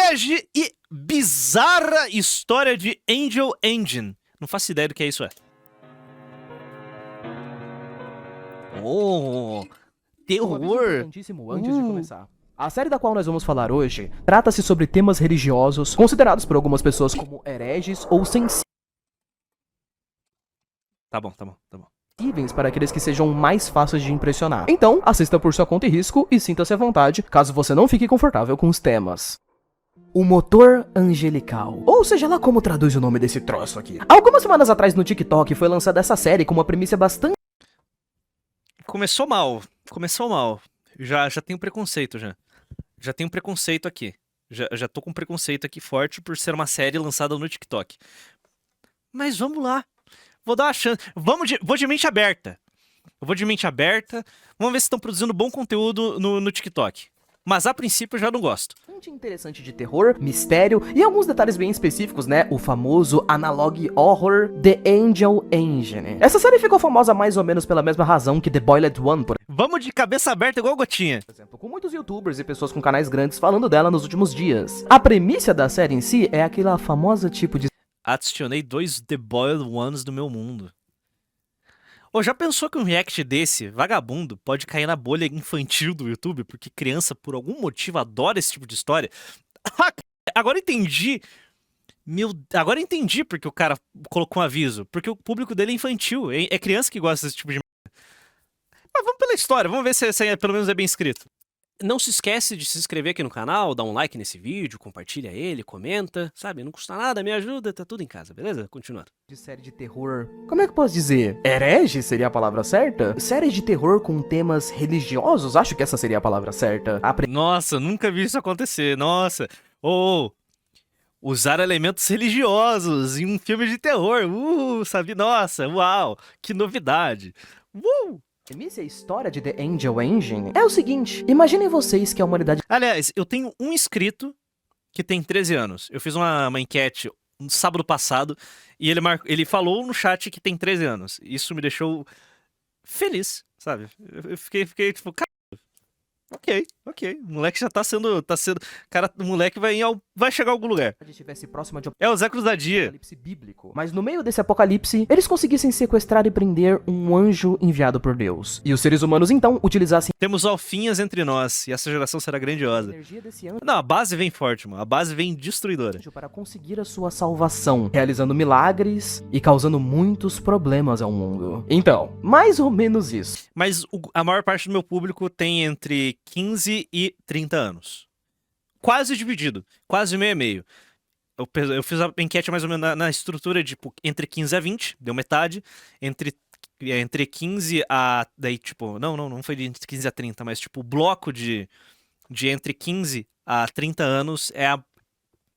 herege e bizarra história de Angel Engine. Não faço ideia do que é isso, Oh, terror. Importantíssimo antes de começar. A série da qual nós vamos falar hoje trata-se sobre temas religiosos considerados por algumas pessoas como hereges ou sensíveis Tá bom. para aqueles que sejam mais fáceis de impressionar. Então, assista por sua conta e risco e sinta-se à vontade, caso você não fique confortável com os temas. O motor angelical, ou seja lá como traduz o nome desse troço aqui. Algumas semanas atrás no TikTok foi lançada essa série com uma premissa bastante... Começou mal. Já tenho preconceito, Já tenho preconceito aqui. Já tô com preconceito aqui forte por ser uma série lançada no TikTok. Mas vamos lá. Vou dar uma chance. Vou de mente aberta. Eu vou de mente aberta. Vamos ver se estão produzindo bom conteúdo no TikTok. Mas a princípio eu já não gosto. Interessante de terror, mistério e alguns detalhes bem específicos, né? O famoso analog horror The Angel Engine. Essa série ficou famosa mais ou menos pela mesma razão que The Boiled One, por Vamos de cabeça aberta igual gotinha. exemplo, com muitos youtubers e pessoas com canais grandes falando dela nos últimos dias. A premissa da série em si é aquela famosa tipo de... Adicionei 2 The Boiled Ones do meu mundo. Ô, já pensou que um react desse, vagabundo, pode cair na bolha infantil do YouTube? Porque criança, por algum motivo, adora esse tipo de história? Agora entendi. Agora entendi porque o cara colocou um aviso. Porque o público dele é infantil. É criança que gosta desse tipo de merda. Mas vamos pela história, vamos ver se pelo menos é bem escrito. Não se esquece de se inscrever aqui no canal, dar um like nesse vídeo, compartilha ele, comenta, sabe? Não custa nada, me ajuda, tá tudo em casa, beleza? Continuando. De série de terror. Como é que eu posso dizer? Herege seria a palavra certa? Série de terror com temas religiosos? Acho que essa seria a palavra certa. Nossa, nunca vi isso acontecer. Nossa. Usar elementos religiosos em um filme de terror. Sabe? Nossa, uau. Que novidade. A premissa e a história de The Angel Engine é o seguinte: imaginem vocês que a humanidade... Aliás, eu tenho um inscrito que tem 13 anos. Eu fiz uma enquete no sábado passado e ele falou no chat que tem 13 anos. Isso me deixou feliz, sabe? Eu fiquei tipo, cara, ok. O moleque já tá sendo. Cara, o moleque vai chegar a algum lugar. estivesse próxima de É o Zé Cruzadinha. apocalipse bíblico. Mas no meio desse apocalipse, eles conseguissem sequestrar e prender um anjo enviado por Deus. E os seres humanos então utilizassem Temos alfinhas entre nós e essa geração será a grandiosa. energia desse anjo Não, a base vem forte, mano. A base vem destruidora. para conseguir a sua salvação, realizando milagres e causando muitos problemas ao mundo. Então, mais ou menos isso. Mas a maior parte do meu público tem entre 15 e 30 anos. Quase dividido. Quase meio a meio. Eu fiz a enquete mais ou menos na estrutura de tipo, entre 15 a 20, deu metade. Entre 15 a. Daí, tipo, não foi de entre 15 a 30, mas tipo, o bloco de entre 15 a 30 anos é a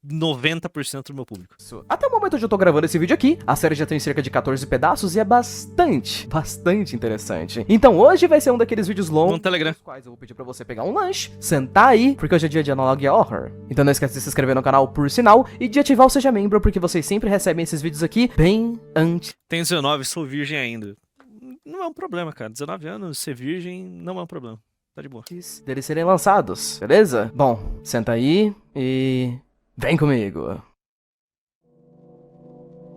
90% do meu público. Até o momento onde eu tô gravando esse vídeo aqui, a série já tem cerca de 14 pedaços e é bastante interessante. Então hoje vai ser um daqueles vídeos longos No Telegram. nos quais eu vou pedir pra você pegar um lanche, sentar aí, porque hoje é dia de Analog Horror. Então não esquece de se inscrever no canal por sinal e de ativar o Seja Membro, porque vocês sempre recebem esses vídeos aqui bem antes Tenho 19, sou virgem ainda. Não é um problema, cara. 19 anos, ser virgem não é um problema. Tá de boa. deles serem lançados, beleza? Bom, senta aí e... vem comigo.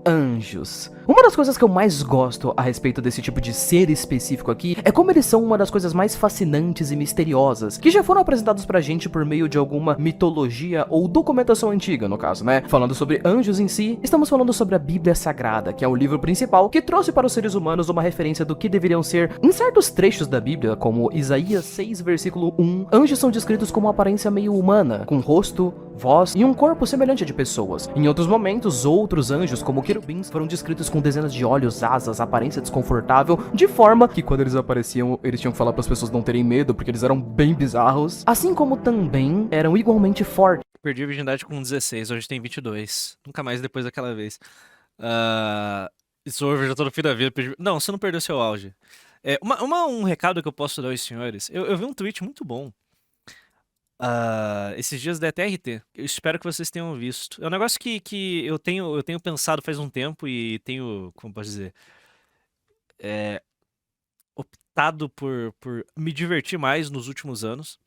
Anjos. Uma das coisas que eu mais gosto a respeito desse tipo de ser específico aqui é como eles são uma das coisas mais fascinantes e misteriosas que já foram apresentados pra gente por meio de alguma mitologia ou documentação antiga, no caso, né? Falando sobre anjos em si, estamos falando sobre a Bíblia Sagrada, que é o livro principal que trouxe para os seres humanos uma referência do que deveriam ser, em certos trechos da Bíblia, como Isaías 6, versículo 1, anjos são descritos com uma aparência meio humana, com rosto, voz e um corpo semelhante a de pessoas. Em outros momentos, outros anjos, como querubins, foram descritos com dezenas de olhos, asas, aparência desconfortável, de forma que quando eles apareciam, eles tinham que falar para as pessoas não terem medo, porque eles eram bem bizarros, assim como também eram igualmente fortes. Perdi a virgindade com 16, hoje tem 22. Nunca mais depois daquela vez. Isso já tô no fim da vida. Não, você não perdeu seu auge. Um recado que eu posso dar aos senhores. Eu vi um tweet muito bom. Esses dias da TRT. Eu espero que vocês tenham visto. É um negócio que eu tenho pensado faz um tempo e tenho, como posso dizer, optado por me divertir mais nos últimos anos.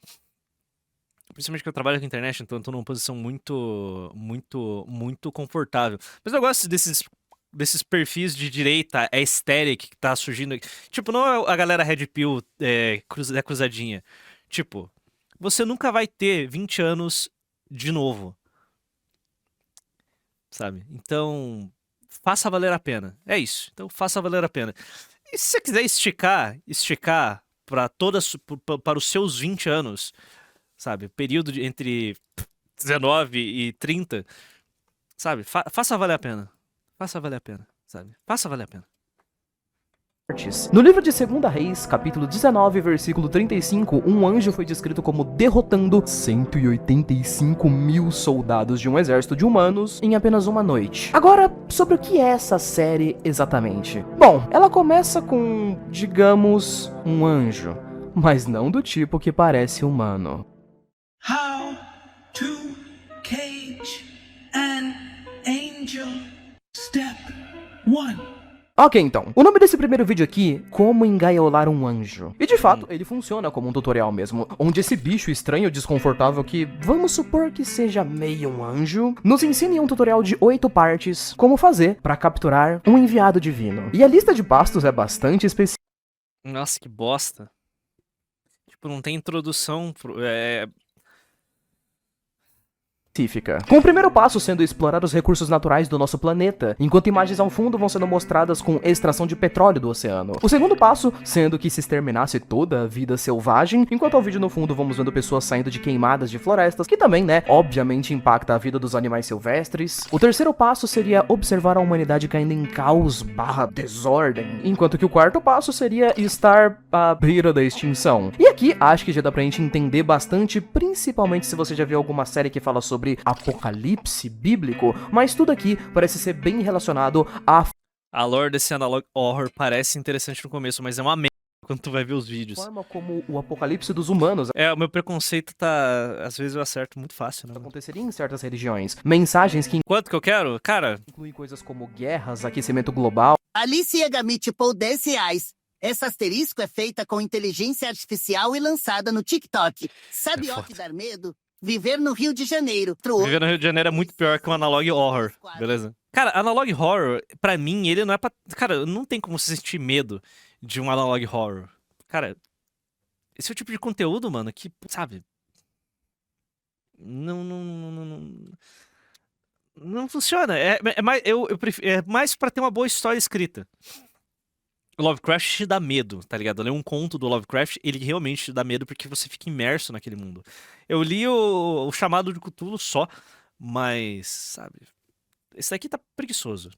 Principalmente que eu trabalho com internet, então eu tô numa posição muito confortável. Mas eu gosto desses perfis de direita aesthetic que tá surgindo aqui. Tipo, não é a galera Red Pill cruzadinha. Tipo, você nunca vai ter 20 anos de novo, sabe? Então, faça valer a pena. É isso. Então, faça valer a pena. E se você quiser esticar para os seus 20 anos, sabe? Período entre 19 e 30, sabe? Faça valer a pena. Faça valer a pena, sabe? Faça valer a pena. No livro de 2 Reis, capítulo 19, versículo 35, um anjo foi descrito como derrotando 185 mil soldados de um exército de humanos em apenas uma noite. Agora, sobre o que é essa série exatamente? Bom, ela começa com, digamos, um anjo, mas não do tipo que parece humano. How to cage an angel. Step 1. Ok, então. O nome desse primeiro vídeo aqui, Como Engaiolar um Anjo. E de fato, ele funciona como um tutorial mesmo, onde esse bicho estranho, desconfortável que, vamos supor que seja meio um anjo, nos ensina em um tutorial de 8 partes como fazer para capturar um enviado divino. E a lista de pastos é bastante específica. Nossa, que bosta. Tipo, não tem introdução. Com o primeiro passo sendo explorar os recursos naturais do nosso planeta, enquanto imagens ao fundo vão sendo mostradas com extração de petróleo do oceano. O segundo passo sendo que se exterminasse toda a vida selvagem, enquanto ao vídeo no fundo vamos vendo pessoas saindo de queimadas de florestas, que também, né, obviamente impacta a vida dos animais silvestres. O terceiro passo seria observar a humanidade caindo em caos / desordem, enquanto que o quarto passo seria estar à beira da extinção. E aqui acho que já dá pra gente entender bastante, principalmente se você já viu alguma série que fala sobre apocalipse bíblico, mas tudo aqui parece ser bem relacionado A lore desse analog horror parece interessante no começo, mas é uma merda quando tu vai ver os vídeos. forma como o apocalipse dos humanos É, o meu preconceito tá... Às vezes eu acerto muito fácil, né? aconteceria em certas religiões. Mensagens que Quanto que eu quero? Cara, incluem coisas como guerras, aquecimento global, Alice Yagamite por R$ 10. Essa asterisco é feita com inteligência artificial e lançada no TikTok. Sabe É o foda. que dar medo? Viver no Rio de Janeiro. viver no Rio de Janeiro é muito pior que um analog horror, beleza? Cara, analog horror, pra mim, ele não é pra... Cara, não tem como se sentir medo de um analog horror. Cara, esse é o tipo de conteúdo, mano, que, sabe... Não funciona. É mais, é mais pra ter uma boa história escrita. O Lovecraft te dá medo, tá ligado? Eu li um conto do Lovecraft, ele realmente te dá medo porque você fica imerso naquele mundo. Eu li o Chamado de Cthulhu só, mas, sabe... Esse daqui tá preguiçoso.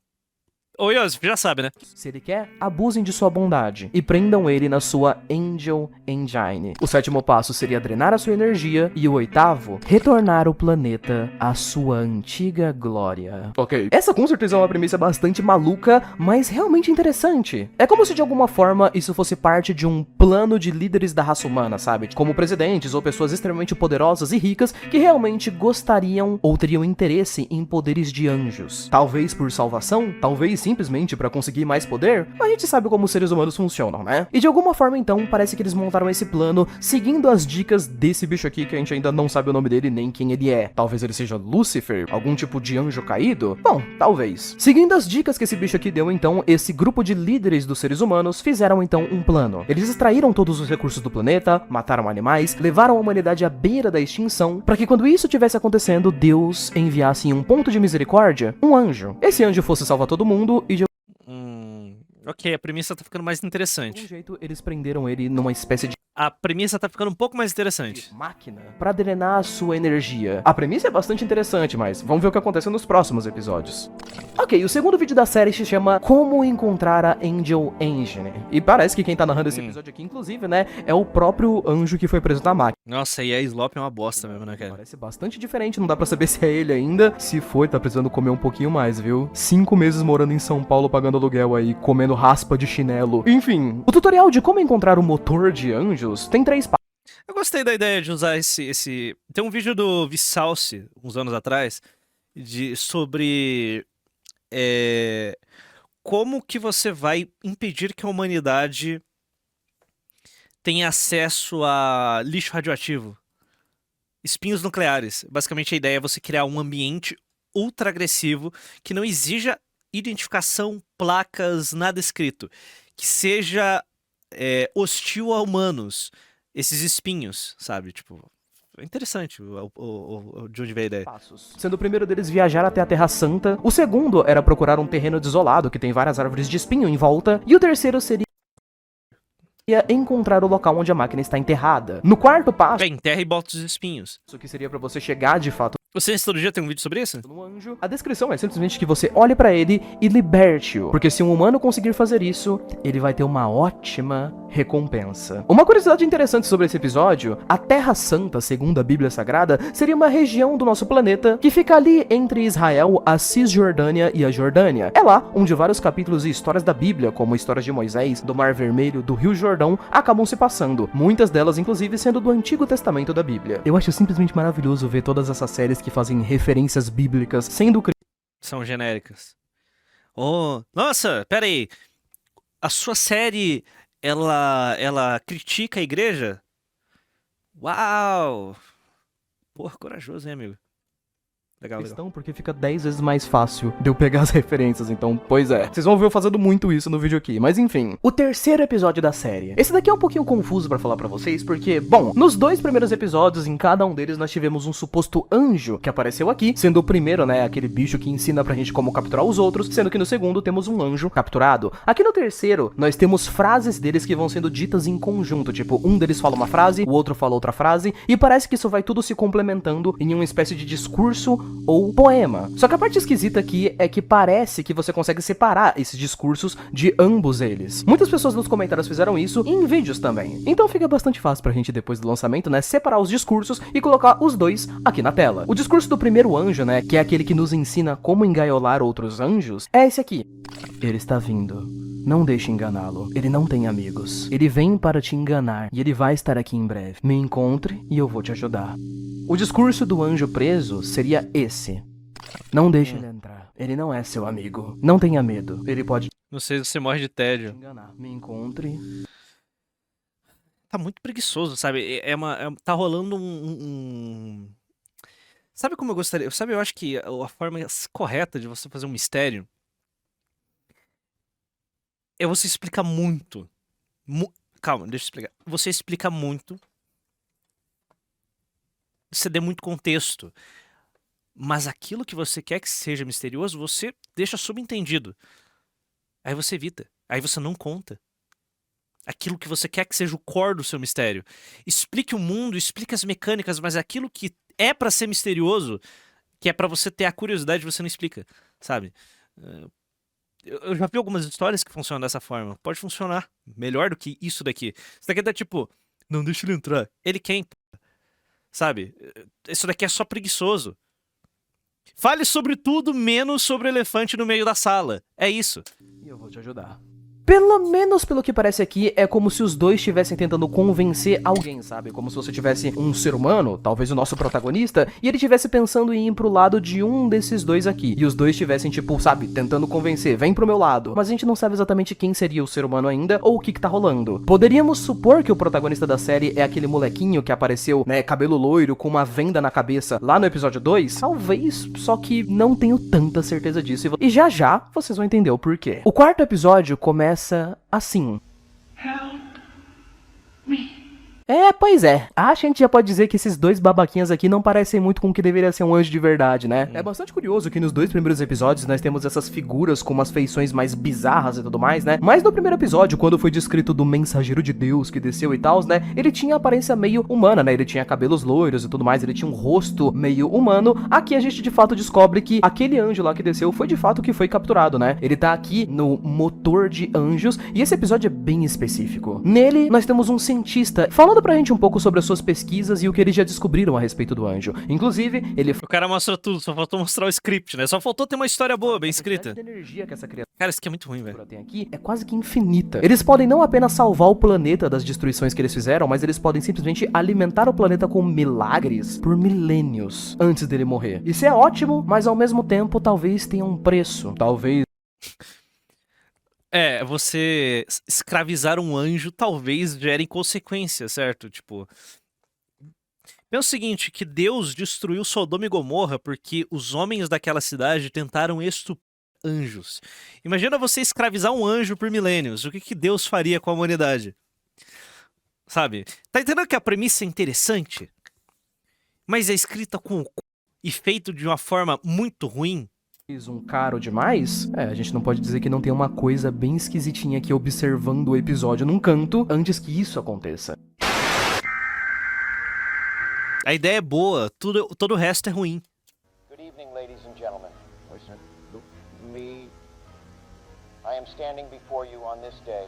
Ô, Yosef, já sabe, né? se ele quer, abusem de sua bondade e prendam ele na sua Angel Engine. O sétimo passo seria drenar a sua energia e o oitavo, retornar o planeta à sua antiga glória. Ok. Essa com certeza é uma premissa bastante maluca, mas realmente interessante. É como se de alguma forma isso fosse parte de um plano de líderes da raça humana, sabe? Como presidentes ou pessoas extremamente poderosas e ricas que realmente gostariam ou teriam interesse em poderes de anjos. Talvez por salvação, talvez simplesmente pra conseguir mais poder, a gente sabe como os seres humanos funcionam, né? E de alguma forma então, parece que eles montaram esse plano seguindo as dicas desse bicho aqui que a gente ainda não sabe o nome dele nem quem ele é. Talvez ele seja Lúcifer, algum tipo de anjo caído? Bom, talvez. Seguindo as dicas que esse bicho aqui deu então, esse grupo de líderes dos seres humanos fizeram então um plano. Eles extraíram todos os recursos do planeta, mataram animais, levaram a humanidade à beira da extinção, para que quando isso estivesse acontecendo, Deus enviasse em um ponto de misericórdia um anjo. Esse anjo fosse salvar todo mundo e de Ok, a premissa tá ficando mais algum interessante. jeito eles prenderam ele numa espécie de A premissa tá ficando um pouco mais interessante. máquina para drenar a sua energia. A premissa é bastante interessante, mas vamos ver o que acontece nos próximos episódios. Ok, o segundo vídeo da série se chama Como Encontrar a Angel Engine. E parece que quem tá narrando esse episódio aqui, inclusive, né, é o próprio anjo que foi preso na máquina. Nossa, e a Slop é uma bosta mesmo, né, cara? Parece bastante diferente, não dá pra saber se é ele ainda. Se foi, tá precisando comer um pouquinho mais, viu? 5 meses morando em São Paulo pagando aluguel aí, comendo raspa de chinelo. Enfim, o tutorial de como encontrar o motor de anjos tem 3 passos. Eu gostei da ideia de usar esse... Tem um vídeo do Vissalsi, uns anos atrás, sobre como que você vai impedir que a humanidade tenha acesso a lixo radioativo. Espinhos nucleares. Basicamente a ideia é você criar um ambiente ultra agressivo que não exija identificação, placas, nada escrito. Que seja hostil a humanos. Esses espinhos, sabe? Tipo, é interessante de onde veio a ideia. Passos. Sendo o primeiro deles viajar até a Terra Santa, o segundo era procurar um terreno desolado que tem várias árvores de espinho em volta, e o terceiro seria encontrar o local onde a máquina está enterrada. No quarto passo, Enterra e bota os espinhos. que seria pra você chegar de fato O Ciência Todo Dia tem um vídeo sobre isso? no anjo, a descrição é simplesmente que você olhe pra ele e liberte-o, porque se um humano conseguir fazer isso, ele vai ter uma ótima recompensa. Uma curiosidade interessante sobre esse episódio, a Terra Santa, segundo a Bíblia Sagrada, seria uma região do nosso planeta que fica ali entre Israel, a Cisjordânia e a Jordânia. É lá onde vários capítulos e histórias da Bíblia, como histórias de Moisés, do Mar Vermelho, do Rio Jordão, acabam se passando, muitas delas inclusive sendo do Antigo Testamento da Bíblia. Eu acho simplesmente maravilhoso ver todas essas séries que fazem referências bíblicas sendo São genéricas. Oh, nossa, pera aí. A sua série, ela critica a igreja? Uau! Porra, corajoso, hein, amigo? Legal, legal. questão porque fica 10 vezes mais fácil de eu pegar as referências, então, pois é. Vocês vão ver eu fazendo muito isso no vídeo aqui, mas enfim. O terceiro episódio da série. Esse daqui é um pouquinho confuso pra falar pra vocês, porque, bom, nos dois primeiros episódios, em cada um deles, nós tivemos um suposto anjo que apareceu aqui, sendo o primeiro, né, aquele bicho que ensina pra gente como capturar os outros, sendo que no segundo temos um anjo capturado. Aqui no terceiro, nós temos frases deles que vão sendo ditas em conjunto, tipo, um deles fala uma frase, o outro fala outra frase, e parece que isso vai tudo se complementando em uma espécie de discurso ou poema. Só que a parte esquisita aqui é que parece que você consegue separar esses discursos de ambos eles. Muitas pessoas nos comentários fizeram isso e em vídeos também. Então fica bastante fácil pra gente depois do lançamento, né, separar os discursos e colocar os dois aqui na tela. O discurso do primeiro anjo, né, que é aquele que nos ensina como engaiolar outros anjos, é esse aqui. Ele está vindo. Não deixe enganá-lo. Ele não tem amigos. Ele vem para te enganar e ele vai estar aqui em breve. Me encontre e eu vou te ajudar. O discurso do anjo preso seria esse. Não deixe ele entrar. Ele não é seu amigo. Não tenha medo. Ele pode te Não sei se você morre de tédio. enganar. Me encontre. Tá muito preguiçoso, sabe? Tá rolando Sabe como eu gostaria? Sabe, eu acho que a forma correta de você fazer um mistério é você explicar muito. Calma, deixa eu explicar. Você explica muito. Você dê muito contexto. Mas aquilo que você quer que seja misterioso, você deixa subentendido. Aí você evita. Aí você não conta. Aquilo que você quer que seja o core do seu mistério. Explique o mundo, explique as mecânicas, mas aquilo que é pra ser misterioso, que é pra você ter a curiosidade, você não explica, sabe? Eu já vi algumas histórias que funcionam dessa forma. Pode funcionar melhor do que isso daqui. Isso daqui tá tipo, não deixa ele entrar. Ele quem? Sabe? Isso daqui é só preguiçoso. Fale sobre tudo, menos sobre o elefante no meio da sala. É isso. E eu vou te ajudar. Pelo menos pelo que parece aqui, é como se os dois estivessem tentando convencer alguém, sabe? Como se você tivesse um ser humano, talvez o nosso protagonista, e ele estivesse pensando em ir pro lado de um desses dois aqui. E os dois estivessem, tipo, sabe, tentando convencer, vem pro meu lado. Mas a gente não sabe exatamente quem seria o ser humano ainda, ou o que tá rolando. Poderíamos supor que o protagonista da série é aquele molequinho que apareceu, né, cabelo loiro, com uma venda na cabeça, lá no episódio 2? Talvez, só que não tenho tanta certeza disso. E já já vocês vão entender o porquê. O quarto episódio começa assim. Help me. Pois é. A gente já pode dizer que esses dois babaquinhas aqui não parecem muito com o que deveria ser um anjo de verdade, né? É bastante curioso que nos dois primeiros episódios nós temos essas figuras com umas feições mais bizarras e tudo mais, né? Mas no primeiro episódio, quando foi descrito do mensageiro de Deus que desceu e tal, né? Ele tinha aparência meio humana, né? Ele tinha cabelos loiros e tudo mais, ele tinha um rosto meio humano. Aqui a gente de fato descobre que aquele anjo lá que desceu foi de fato que foi capturado, né? Ele tá aqui no motor de anjos e esse episódio é bem específico. Nele, nós temos um cientista falando pra gente um pouco sobre as suas pesquisas e o que eles já descobriram a respeito do anjo. Inclusive, ele O cara mostra tudo, só faltou mostrar o script, né? Só faltou ter uma história boa, bem escrita. A energia que essa criatura Cara, isso aqui é muito ruim, velho. tem aqui é quase que infinita. Eles podem não apenas salvar o planeta das destruições que eles fizeram, mas eles podem simplesmente alimentar o planeta com milagres por milênios antes dele morrer. Isso é ótimo, mas ao mesmo tempo talvez tenha um preço. Talvez Você escravizar um anjo talvez gere consequências, certo? Tipo, Pensa o seguinte, que Deus destruiu Sodoma e Gomorra porque os homens daquela cidade tentaram estuprar anjos. Imagina você escravizar um anjo por milênios. O que que Deus faria com a humanidade? Sabe? Tá entendendo que a premissa é interessante? Mas é escrita com o c... e feito de uma forma muito ruim. Um caro demais? A gente não pode dizer que não tem uma coisa bem esquisitinha aqui observando o episódio num canto antes que isso aconteça. A ideia é boa, todo o resto é ruim. Good evening, ladies and gentlemen. I am standing before you on this day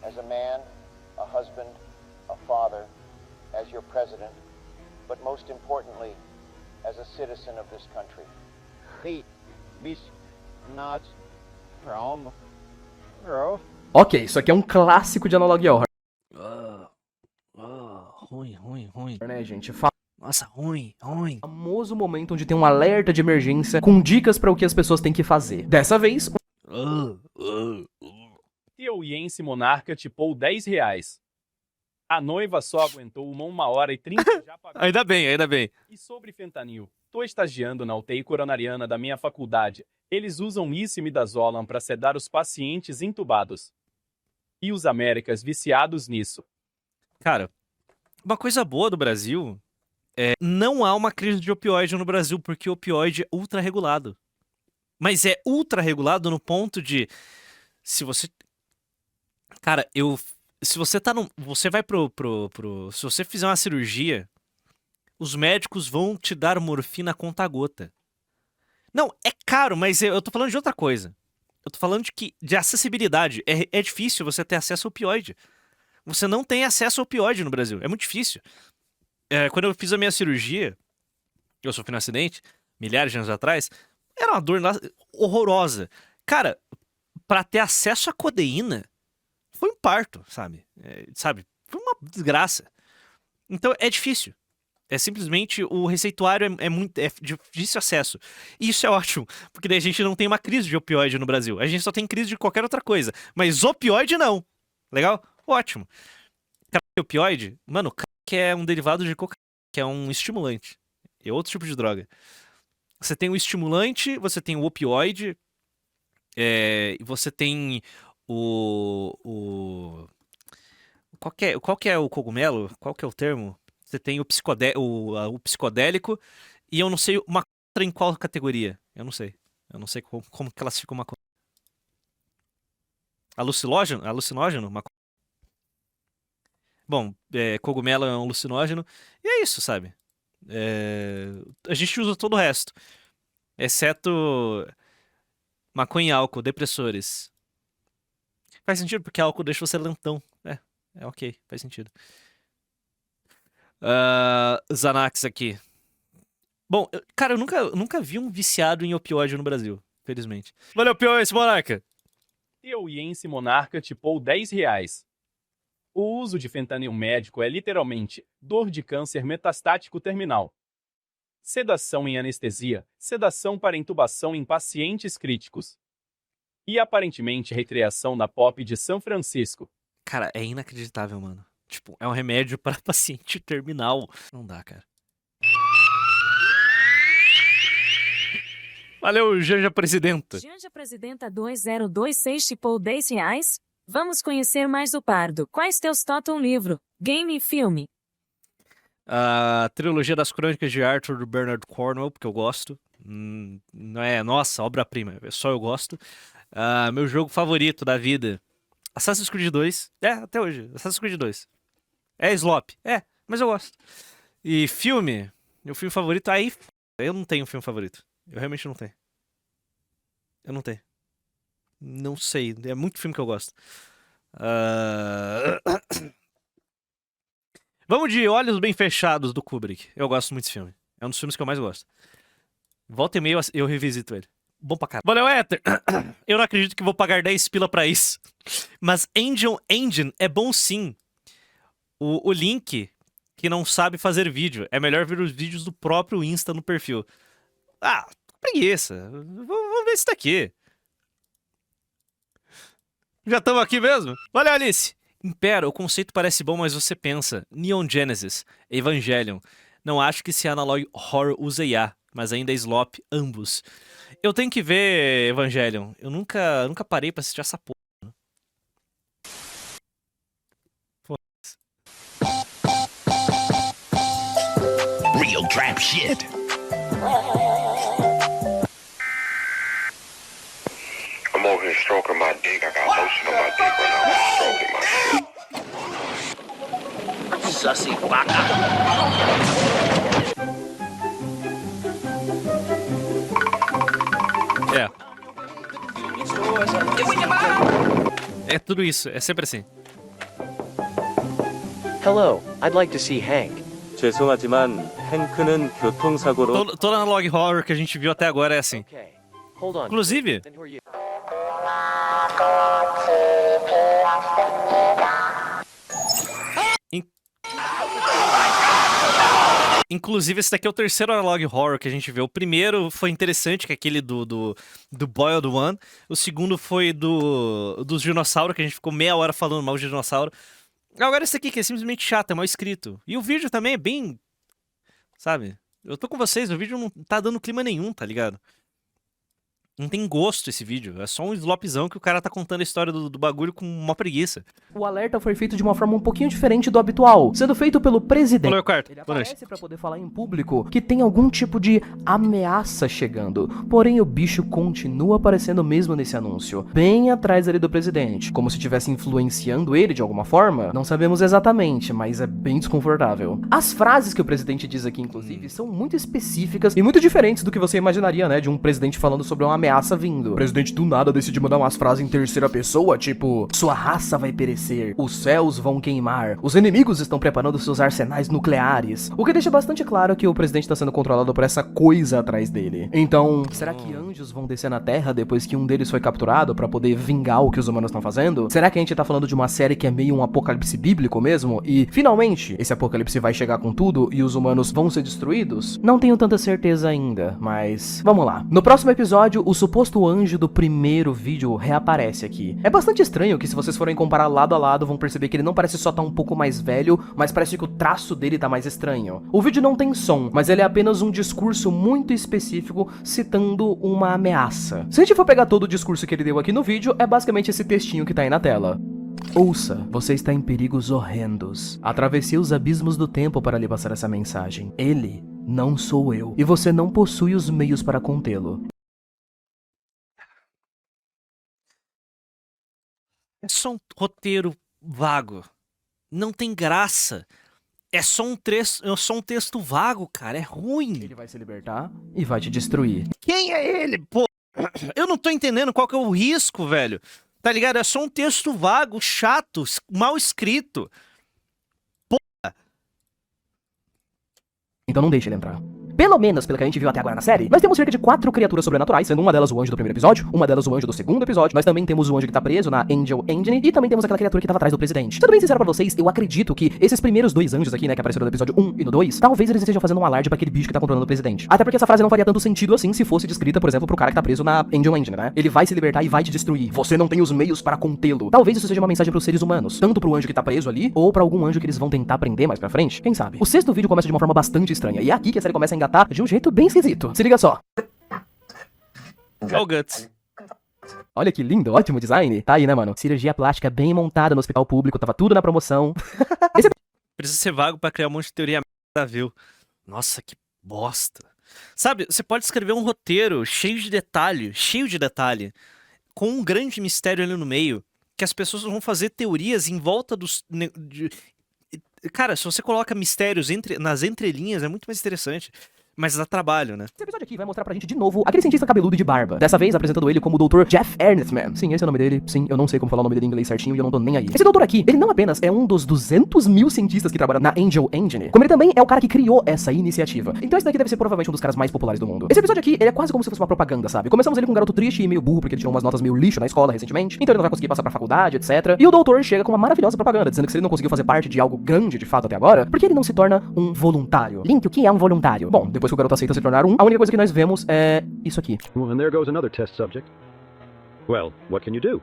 as a man, a husband, a father, as your president, but most importantly, as a citizen of this country. Ok, isso aqui é um clássico de Analog Horror, Ruim. né, gente? Nossa, ruim. Famoso momento onde tem um alerta de emergência com dicas para o que as pessoas têm que fazer. Dessa vez, Piauiense monarca tipou R$10. A noiva só aguentou 1h30 e já pagou. Ainda bem. E sobre fentanil? Tô estagiando na UTI coronariana da minha faculdade. Eles usam isso e midazolam para sedar os pacientes intubados. E os Américas viciados nisso. Cara, uma coisa boa do Brasil é não há uma crise de opioide no Brasil, porque o opioide é ultra regulado. Mas é ultra regulado no ponto de se você... Cara, se você tá no... Você vai se você fizer uma cirurgia, os médicos vão te dar morfina a conta-gota. Não, é caro, mas eu tô falando de outra coisa. Eu tô falando de acessibilidade. É difícil você ter acesso ao opioide. Você não tem acesso ao opioide no Brasil. É muito difícil. Quando eu fiz a minha cirurgia, eu sofri um acidente, milhares de anos atrás, era uma dor horrorosa. Cara, pra ter acesso à codeína, foi um parto, sabe? Foi uma desgraça. Então é difícil. É simplesmente o receituário é de difícil acesso. E isso é ótimo, porque daí a gente não tem uma crise de opioide no Brasil. A gente só tem crise de qualquer outra coisa. Mas opioide não. Legal? Ótimo. Crack opioide, mano, crack é um derivado de cocaína, que é um estimulante. É outro tipo de droga. Você tem o estimulante, você tem o opioide, você tem Qual que é o cogumelo? Qual que é o termo? Você tem o psicodélico e eu não sei uma em qual categoria. Eu não sei. Eu não sei como classifica uma coisa. Alucinógeno? Bom, cogumelo é um alucinógeno. E é isso, sabe? A gente usa todo o resto. Exceto maconha e álcool, depressores. Faz sentido, porque álcool deixa você lentão. É ok, faz sentido. Xanax aqui. Bom, cara, eu nunca vi um viciado em opioide no Brasil, felizmente. Valeu, Piauiense Monarca! Piauiense monarca tipou R$10. O uso de fentanil médico é literalmente dor de câncer metastático terminal. Sedação em anestesia, sedação para intubação em pacientes críticos. E aparentemente recreação na POP de São Francisco. Cara, é inacreditável, mano. Tipo, é um remédio para paciente terminal. Não dá, cara. Valeu, Janja Presidenta. Janja Presidenta 2026 tipou R$10. Vamos conhecer mais o Pardo. Quais teus totam livro, game e filme? A trilogia das Crônicas de Arthur do Bernard Cornwell, porque eu gosto. Não é, nossa, obra-prima, só eu gosto. Meu jogo favorito da vida, Assassin's Creed 2. Até hoje, Assassin's Creed 2. É slop, mas eu gosto. E filme, meu filme favorito, eu não tenho um filme favorito. Eu realmente não tenho. Eu não tenho. Não sei, é muito filme que eu gosto. Vamos de Olhos Bem Fechados, do Kubrick. Eu gosto muito desse filme. É um dos filmes que eu mais gosto. Volta e meia eu revisito ele. Bom pra caralho. Valeu, Ether! Eu não acredito que vou pagar 10 pila pra isso. Mas Engine é bom sim. O link que não sabe fazer vídeo. É melhor ver os vídeos do próprio Insta no perfil. Preguiça. Vamos ver isso daqui. Já estamos aqui mesmo? Valeu, Alice! Impera, o conceito parece bom, mas você pensa. Neon Genesis, Evangelion. Não acho que esse Analog Horror use IA, mas ainda é slop ambos. Eu tenho que ver Evangelion. Eu nunca parei pra assistir essa porra. Real trap shit. I'm over here stroking my dick. I got lotion on my dick right now. I'm stroking my shit. Sussy baka. É tudo isso, é sempre assim. Hello, I'd like to see Hank. 죄송하지만 행크는 교통사고로 Toda Analog Horror que a gente viu até agora é assim. Okay, hold on. Inclusive, Then who are you? Inclusive, esse daqui é o terceiro Analog Horror que a gente vê. O primeiro foi interessante, que é aquele do Boiled One. O segundo foi dos dinossauros, que a gente ficou meia hora falando mal de dinossauro. Agora esse aqui, que é simplesmente chato, é mal escrito. E o vídeo também é bem... Sabe? Eu tô com vocês, o vídeo não tá dando clima nenhum, tá ligado? Não tem gosto esse vídeo. É só um slopzão que o cara tá contando a história do bagulho com uma preguiça. O alerta foi feito de uma forma um pouquinho diferente do habitual, sendo feito pelo presidente. Falou, quarto. Ele Boa noite. aparece pra poder falar em público que tem algum tipo de ameaça chegando. Porém, o bicho continua aparecendo mesmo nesse anúncio, bem atrás ali do presidente, como se estivesse influenciando ele de alguma forma. Não sabemos exatamente, mas é bem desconfortável. As frases que o presidente diz aqui, inclusive, são muito específicas e muito diferentes do que você imaginaria, né, de um presidente falando sobre uma ameaça vindo. O presidente do nada decide mandar umas frases em terceira pessoa, tipo: sua raça vai perecer, os céus vão queimar, os inimigos estão preparando seus arsenais nucleares. O que deixa bastante claro que o presidente está sendo controlado por essa coisa atrás dele. Então, será que anjos vão descer na Terra depois que um deles foi capturado pra poder vingar o que os humanos estão fazendo? Será que a gente tá falando de uma série que é meio um apocalipse bíblico mesmo? E, finalmente, esse apocalipse vai chegar com tudo e os humanos vão ser destruídos? Não tenho tanta certeza ainda, mas vamos lá. No próximo episódio, o suposto anjo do primeiro vídeo reaparece aqui. É bastante estranho que, se vocês forem comparar lado a lado, vão perceber que ele não parece só estar um pouco mais velho, mas parece que o traço dele tá mais estranho. O vídeo não tem som, mas ele é apenas um discurso muito específico citando uma ameaça. Se a gente for pegar todo o discurso que ele deu aqui no vídeo, é basicamente esse textinho que tá aí na tela. Ouça, você está em perigos horrendos. Atravessei os abismos do tempo para lhe passar essa mensagem. Ele não sou eu, e você não possui os meios para contê-lo. É só um roteiro vago. Não tem graça. É só um texto vago, cara. É ruim. Ele vai se libertar e vai te destruir. Quem é ele, pô? Eu não tô entendendo qual que é o risco, velho. Tá ligado? É só um texto vago, chato, mal escrito. Então não deixe ele entrar. Pelo menos, pelo que a gente viu até agora na série, nós temos cerca de 4 criaturas sobrenaturais, sendo uma delas o anjo do primeiro episódio, uma delas o anjo do segundo episódio, nós também temos o anjo que tá preso na Angel Engine, e também temos aquela criatura que tava atrás do presidente. Sendo bem sincero pra vocês, eu acredito que esses primeiros dois anjos aqui, né, que apareceram no episódio 1 e no 2, talvez eles estejam fazendo um alarde pra aquele bicho que tá controlando o presidente. Até porque essa frase não faria tanto sentido assim se fosse descrita, por exemplo, pro cara que tá preso na Angel Engine, né? Ele vai se libertar e vai te destruir. Você não tem os meios para contê-lo. Talvez isso seja uma mensagem pros seres humanos, tanto pro anjo que tá preso ali, ou pra algum anjo que eles vão tentar prender mais pra frente. Quem sabe? O sexto vídeo começa de uma forma bastante estranha, e é aqui que a série começa a engatar de um jeito bem esquisito. Se liga só. É o Guts. Olha que lindo, ótimo design. Tá aí, né, mano? Cirurgia plástica bem montada no hospital público, tava tudo na promoção. Precisa ser vago pra criar um monte de teoria viu? Nossa, que bosta. Sabe, você pode escrever um roteiro cheio de detalhe, com um grande mistério ali no meio, que as pessoas vão fazer teorias em volta dos... Cara, se você coloca mistérios nas entrelinhas, é muito mais interessante. Mas dá trabalho, né? Esse episódio aqui vai mostrar pra gente de novo aquele cientista cabeludo de barba. Dessa vez apresentando ele como o Dr. Jeff Earnestman. Sim, esse é o nome dele. Sim, eu não sei como falar o nome dele em inglês certinho e eu não tô nem aí. Esse doutor aqui, ele não apenas é um dos 200 mil cientistas que trabalham na Angel Engine, como ele também é o cara que criou essa iniciativa. Então esse daqui deve ser provavelmente um dos caras mais populares do mundo. Esse episódio aqui, ele é quase como se fosse uma propaganda, sabe? Começamos ele com um garoto triste e meio burro porque ele tirou umas notas meio lixo na escola recentemente, então ele não vai conseguir passar pra faculdade, etc. E o doutor chega com uma maravilhosa propaganda, dizendo que se ele não conseguiu fazer parte de algo grande de fato até agora, por que ele não se torna um voluntário? Link, o que é um voluntário? Bom, depois que o garoto aceita se tornar a única coisa que nós vemos é isso aqui. Well, and there goes another test subject. Well, what can you do?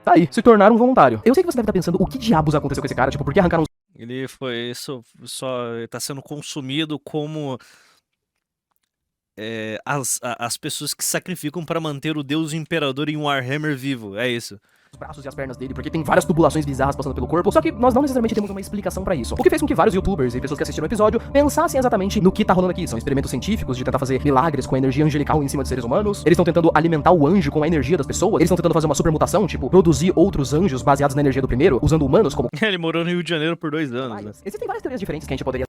Tá aí, se tornar um voluntário. Eu sei que você deve estar pensando o que diabos aconteceu com esse cara, tipo, por que arrancaram Ele foi só tá sendo consumido como as pessoas que sacrificam pra manter o Deus Imperador em Warhammer vivo. É isso. Os braços e as pernas dele, porque tem várias tubulações bizarras passando pelo corpo, só que nós não necessariamente temos uma explicação pra isso. O que fez com que vários youtubers e pessoas que assistiram o episódio pensassem exatamente no que tá rolando aqui. São experimentos científicos de tentar fazer milagres com a energia angelical em cima de seres humanos. Eles estão tentando alimentar o anjo com a energia das pessoas. Eles estão tentando fazer uma supermutação, tipo, produzir outros anjos baseados na energia do primeiro, usando humanos como... Ele morou no Rio de Janeiro por 2 anos, né? Existem várias teorias diferentes que a gente poderia...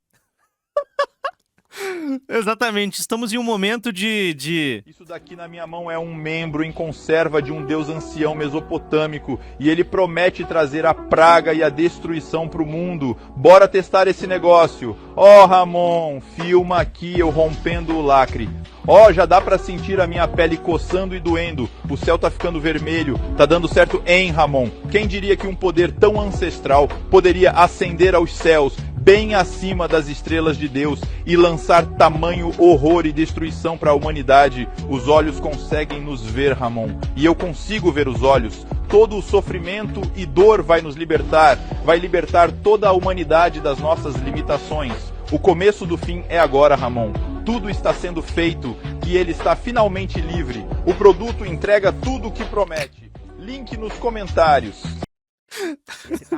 Exatamente, estamos em um momento de... Isso daqui na minha mão é um membro em conserva de um deus ancião mesopotâmico e ele promete trazer a praga e a destruição pro mundo. Bora testar esse negócio. Ó, Ramon, filma aqui eu rompendo o lacre. Ó, já dá pra sentir a minha pele coçando e doendo. O céu tá ficando vermelho. Tá dando certo, hein, Ramon? Quem diria que um poder tão ancestral poderia ascender aos céus, bem acima das estrelas de Deus, e lançar tamanho horror e destruição para a humanidade? Os olhos conseguem nos ver, Ramon. E eu consigo ver os olhos. Todo o sofrimento e dor vai nos libertar. Vai libertar toda a humanidade das nossas limitações. O começo do fim é agora, Ramon. Tudo está sendo feito e ele está finalmente livre. O produto entrega tudo o que promete. Link nos comentários.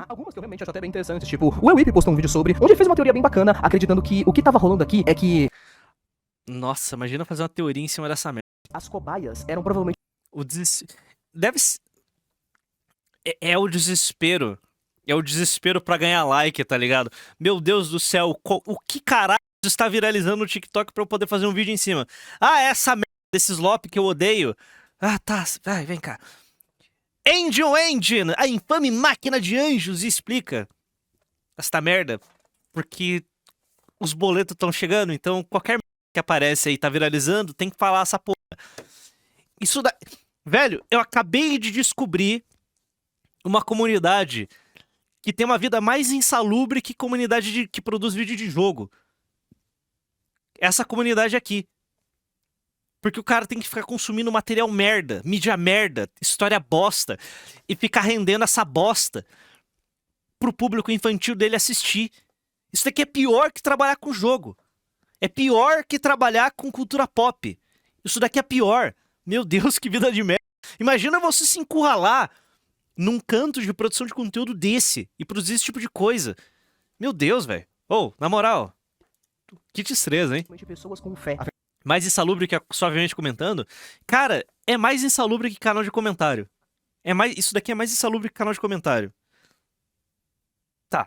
Algumas que eu realmente acho até bem interessantes, tipo, o Ewip postou um vídeo sobre, onde ele fez uma teoria bem bacana, acreditando que o que tava rolando aqui é que... Nossa, imagina fazer uma teoria em cima dessa merda. As cobaias eram provavelmente... Deve ser... É o desespero. É o desespero pra ganhar like, tá ligado? Meu Deus do céu, o que caralho está viralizando no TikTok pra eu poder fazer um vídeo em cima? Ah, essa merda desses LOP que eu odeio. Ah, tá, vai, vem cá. Angel Engine, a infame máquina de anjos, explica esta merda, porque os boletos estão chegando, então qualquer merda que aparece aí, tá viralizando, tem que falar essa porra. Isso da... Velho, eu acabei de descobrir uma comunidade que tem uma vida mais insalubre que comunidade que produz vídeo de jogo. Essa comunidade aqui. Porque o cara tem que ficar consumindo material merda, mídia merda, história bosta, e ficar rendendo essa bosta pro público infantil dele assistir. Isso daqui é pior que trabalhar com jogo. É pior que trabalhar com cultura pop. Isso daqui é pior. Meu Deus, que vida de merda. Imagina você se encurralar num canto de produção de conteúdo desse e produzir esse tipo de coisa. Meu Deus, velho. Ô, na moral, que destreza, hein? Pessoas com fé. Mais insalubre que suavemente comentando. Cara, é mais insalubre que canal de comentário. Isso daqui é mais insalubre que canal de comentário. Tá.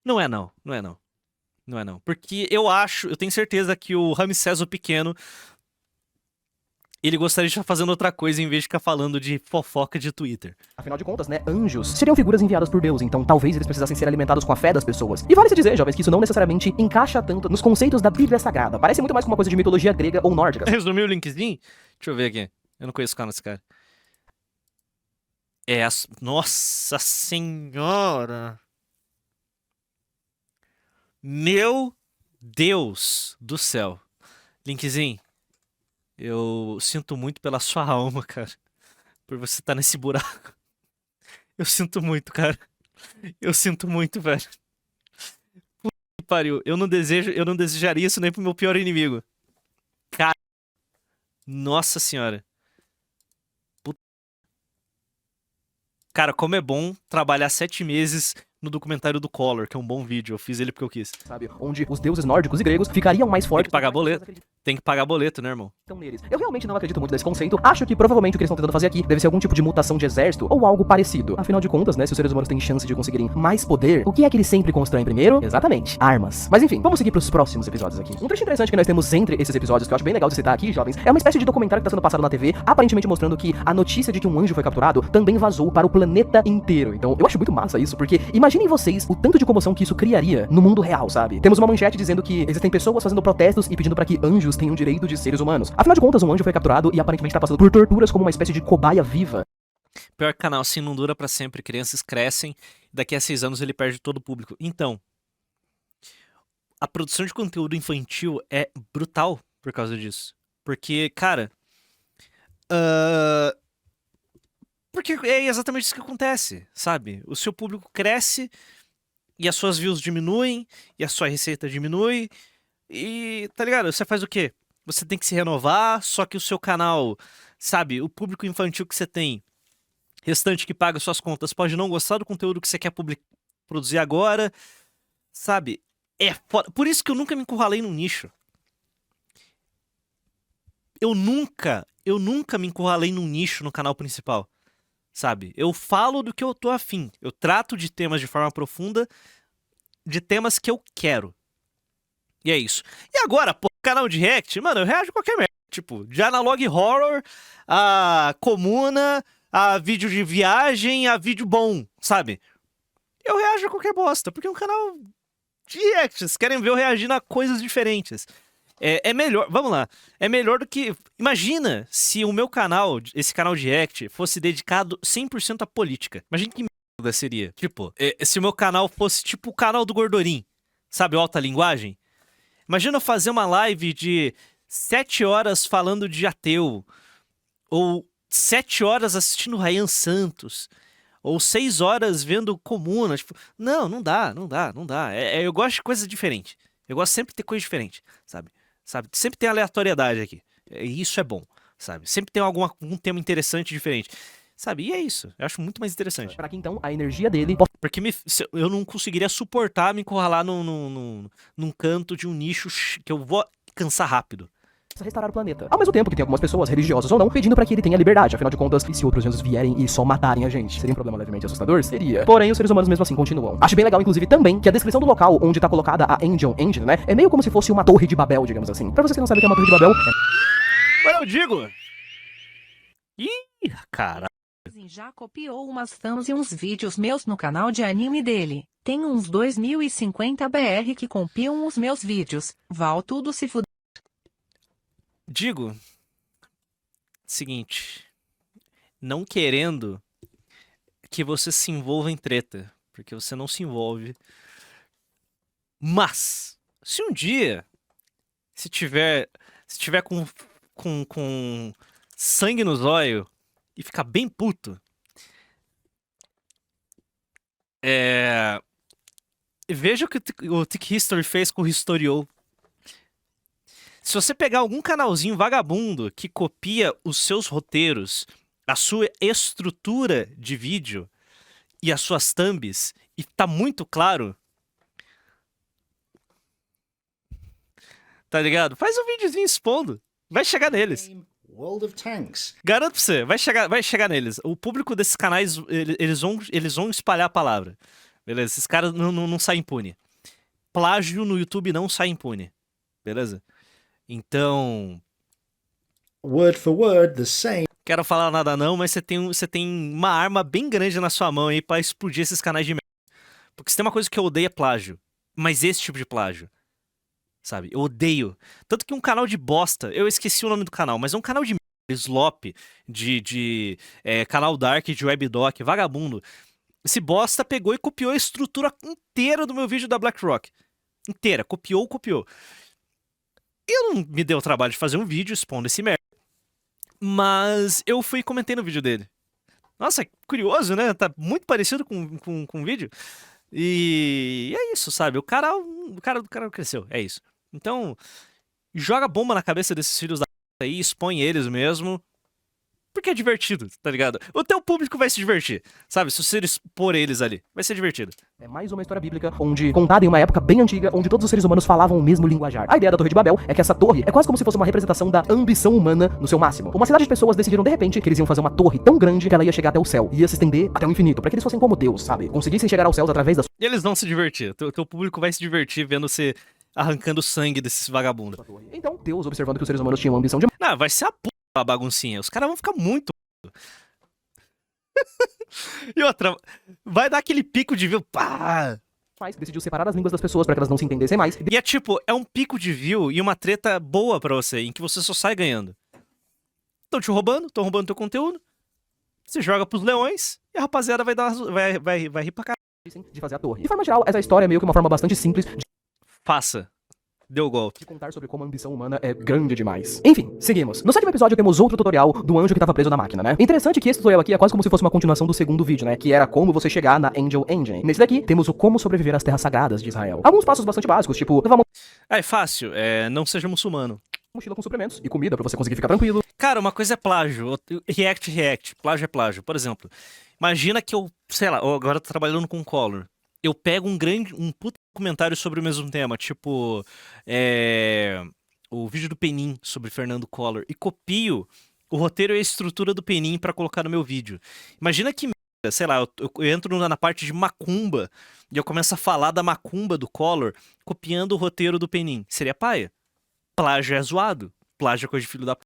Não é não. Não é não. Porque eu tenho certeza que o Ramsés o Pequeno, ele gostaria de estar fazendo outra coisa em vez de ficar falando de fofoca de Twitter. Afinal de contas, né, anjos seriam figuras enviadas por Deus, então talvez eles precisassem ser alimentados com a fé das pessoas. E vale se dizer, jovens, que isso não necessariamente encaixa tanto nos conceitos da Bíblia Sagrada. Parece muito mais como uma coisa de mitologia grega ou nórdica. Resumiu o linkzinho? Deixa eu ver aqui. Eu não conheço o canal desse cara. Nossa senhora! Meu Deus do céu. Linkzinho. Eu sinto muito pela sua alma, cara. Por você estar nesse buraco. Eu sinto muito, cara. Eu sinto muito, velho. Puta que pariu. Eu não desejaria isso nem pro meu pior inimigo. Cara. Nossa senhora. Puta. Cara, como é bom trabalhar 7 meses no documentário do Collor, que é um bom vídeo. Eu fiz ele porque eu quis. Sabe, onde os deuses nórdicos e gregos ficariam mais fortes... Tem que pagar boleto. Tem que pagar boleto, né, irmão? Eu realmente não acredito muito nesse conceito. Acho que provavelmente o que eles estão tentando fazer aqui deve ser algum tipo de mutação de exército ou algo parecido. Afinal de contas, né, se os seres humanos têm chance de conseguirem mais poder, o que é que eles sempre constroem primeiro? Exatamente, armas. Mas enfim, vamos seguir pros próximos episódios aqui. Um trecho interessante que nós temos entre esses episódios, que eu acho bem legal de citar aqui, jovens, é uma espécie de documentário que tá sendo passado na TV, aparentemente mostrando que a notícia de que um anjo foi capturado também vazou para o planeta inteiro. Então, eu acho muito massa isso, porque imaginem vocês o tanto de comoção que isso criaria no mundo real, sabe? Temos uma manchete dizendo que existem pessoas fazendo protestos e pedindo para que anjos tenham direito de seres humanos. Afinal de contas, um anjo foi capturado e aparentemente tá passando por torturas como uma espécie de cobaia viva. Pior que canal assim não dura pra sempre. Crianças crescem, daqui a 6 anos ele perde todo o público. Então, a produção de conteúdo infantil é brutal por causa disso. Porque, cara... Porque é exatamente isso que acontece, sabe? O seu público cresce e as suas views diminuem, e a sua receita diminui, e tá ligado? Você faz o quê? Você tem que se renovar, só que o seu canal, sabe, o público infantil que você tem, restante que paga suas contas, pode não gostar do conteúdo que você quer produzir agora, sabe? É foda. Por isso que eu nunca me encurralei num nicho. Eu nunca me encurralei num nicho no canal principal, sabe? Eu falo do que eu tô afim. Eu trato de temas de forma profunda, de temas que eu quero. E é isso. E agora, pô, canal de react, mano, eu reajo a qualquer merda. Tipo, de analog horror, a comuna, a vídeo de viagem, a vídeo bom, sabe? Eu reajo a qualquer bosta, porque é um canal de reacts. Querem ver eu reagindo a coisas diferentes. É melhor, vamos lá, é melhor do que... Imagina se o meu canal, esse canal de react, fosse dedicado 100% à política. Imagina que merda seria. Tipo, se o meu canal fosse tipo o canal do Gordorim, sabe, o Alta Linguagem? Imagina eu fazer uma live de 7 horas falando de ateu, ou 7 horas assistindo Ryan Santos, ou 6 horas vendo Comuna. Tipo, não dá. Eu gosto de coisas diferentes. Eu gosto sempre de ter coisa diferente, sabe? Sempre tem aleatoriedade aqui. E isso é bom, sabe? Sempre tem algum tema interessante, diferente. Sabe? E é isso. Eu acho muito mais interessante. Para que então a energia dele... Porque eu não conseguiria suportar me encurralar num canto de um nicho que eu vou cansar rápido. Restaurar o planeta. Ao mesmo tempo que tem algumas pessoas, religiosas ou não, pedindo pra que ele tenha liberdade. Afinal de contas, e se outros deuses vierem e só matarem a gente? Seria um problema levemente assustador? Seria. Porém, os seres humanos mesmo assim continuam. Acho bem legal, inclusive, também, que a descrição do local onde tá colocada a Angel Engine, né? É meio como se fosse uma torre de Babel, digamos assim. Pra vocês que não sabem o que é uma torre de Babel... Mas eu digo... Ih, cara... Já copiou umas thumbs e uns vídeos meus no canal de anime dele. Tem uns 2050 BR que copiam os meus vídeos. Val tudo se fuder. Digo, seguinte, não querendo que você se envolva em treta, porque você não se envolve, mas se um dia, se tiver com sangue nos olhos e ficar bem puto, veja o que o Tech History fez com o Historiou. Se você pegar algum canalzinho vagabundo que copia os seus roteiros, a sua estrutura de vídeo e as suas thumbs, e tá muito claro, tá ligado? Faz um videozinho expondo, vai chegar neles. World of Tanks. Garanto pra você, vai chegar neles. O público desses canais, eles vão espalhar a palavra. Beleza? Esses caras não saem impune. Plágio no YouTube não sai impune. Beleza? Então... Word for word, the same. Quero falar nada não, mas você tem uma arma bem grande na sua mão aí pra explodir esses canais de merda. Porque se tem uma coisa que eu odeio é plágio. Mas esse tipo de plágio. Sabe? Eu odeio. Tanto que um canal de bosta, eu esqueci o nome do canal, mas é um canal de slop, canal dark, de webdoc, vagabundo. Esse bosta pegou e copiou a estrutura inteira do meu vídeo da BlackRock. Inteira. Copiou. Eu não me dei o trabalho de fazer um vídeo expondo esse merda. Mas eu fui e comentei no vídeo dele. Nossa, curioso, né? Tá muito parecido com o vídeo. E é isso, sabe? O cara cresceu, é isso. Então, joga bomba na cabeça desses filhos da p aí, expõe eles mesmo. Porque é divertido, tá ligado? O teu público vai se divertir, sabe? Se você expor eles ali, vai ser divertido. É mais uma história bíblica, contada em uma época bem antiga, onde todos os seres humanos falavam o mesmo linguajar. A ideia da Torre de Babel é que essa torre é quase como se fosse uma representação da ambição humana no seu máximo. Uma cidade de pessoas decidiram de repente que eles iam fazer uma torre tão grande que ela ia chegar até o céu, ia se estender até o infinito, para que eles fossem como Deus, sabe? Conseguissem chegar aos céus através das... E eles vão se divertir, teu público vai se divertir vendo você arrancando sangue desses vagabundos. Então, Deus, observando que os seres humanos tinham a ambição de... Não, vai ser a puta a baguncinha, os caras vão ficar muito... E outra, vai dar aquele pico de view, pá! Mas decidiu separar as línguas das pessoas para que elas não se entendessem mais. E é tipo, é um pico de view e uma treta boa pra você, em que você só sai ganhando. Estão te roubando, estão roubando teu conteúdo, você joga pros leões e a rapaziada vai rir pra caralho. De fazer a torre. De forma geral, essa história é meio que uma forma bastante simples de... Faça. deu o golpe. De contar sobre como a ambição humana é grande demais. Enfim, seguimos. No 7º episódio temos outro tutorial do anjo que tava preso na máquina, né? Interessante que esse tutorial aqui é quase como se fosse uma continuação do segundo vídeo, né? Que era como você chegar na Angel Engine. Nesse daqui, temos o como sobreviver às terras sagradas de Israel. Alguns passos bastante básicos, tipo, levar uma É fácil, não seja muçulmano. mochila com suprimentos e comida pra você conseguir ficar tranquilo. Cara, uma coisa é plágio, react, plágio é plágio. Por exemplo, imagina que eu, sei lá, agora eu tô trabalhando com Collor. Eu pego um puta comentário sobre o mesmo tema, tipo, o vídeo do Penin sobre Fernando Collor, e copio o roteiro e a estrutura do Penin pra colocar no meu vídeo. Imagina que, sei lá, eu entro na parte de macumba e eu começo a falar da macumba do Collor, copiando o roteiro do Penin. Seria paia? Plágio é zoado. Plágio é coisa de filho da p.